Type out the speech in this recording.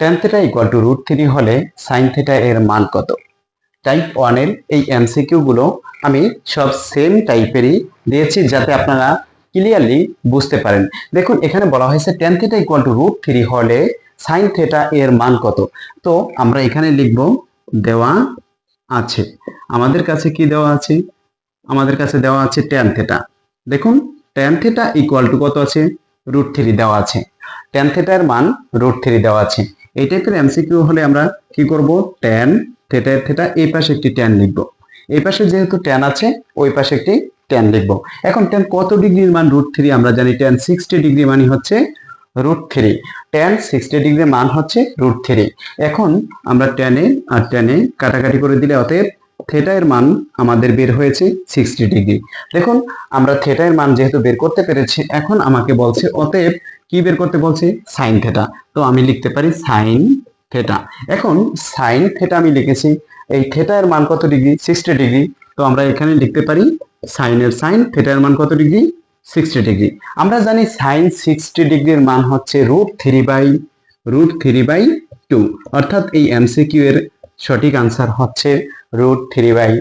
tan theta equal to √3 হলে sin theta এর মান কত? টাইপ 1 এর এই এমসিকিউ গুলো আমি সব সেম টাইপেরই দিয়েছি যাতে আপনারা ক্লিয়ারলি বুঝতে পারেন। দেখুন এখানে বলা হয়েছে tan থিটা ইকুয়াল টু √3 হলে sin থিটা এর মান কত। তো আমরা এখানে লিখব দেওয়া আছে, আমাদের কাছে কি দেওয়া আছে? আমাদের কাছে দেওয়া আছে tan থিটা। দেখুন tan থিটা ইকুয়াল টু কত আছে? √3 দেওয়া আছে। tan থিটা এর মান √3 দেওয়া আছে। এই টাইপের এমসিকিউ হলে আমরা কি করব? tan থিটা এর থিটা এই পাশে একটি tan লিখব, এই পাশে যেহেতু tan আছে ওই পাশে একটি tan লিখব। এখন tan কত ডিগ্রির মান √3? আমরা জানি tan 60 ডিগ্রি মানে হচ্ছে √3। tan 60 ডিগ্রির মান হচ্ছে √3। এখন আমরা tan এ আর tan এ কাটাকাটি করে দিলে অতএব থিটা এর মান আমাদের বের হয়েছে 60 ডিগ্রি। দেখুন আমরা থিটা এর মান যেহেতু বের করতে পেরেছি, এখন আমাকে বলছে অতএব কি বের করতে বলছে? sin theta. তো আমি লিখতে পারি sin থিটা। এখন sin থিটা আমি লিখেছি, এই থিটা এর মান কত ডিগ্রি? 60 ডিগ্রি। তো আমরা এখানে লিখতে পারি sin এর sin, থিটা এর মান কত ডিগ্রি? 60 ডিগ্রি। আমরা জানি sin 60 ডিগ্রির মান হচ্ছে √3/2, অর্থাৎ এই এমসিকিউ এর সঠিক আনসার হচ্ছে √3/2।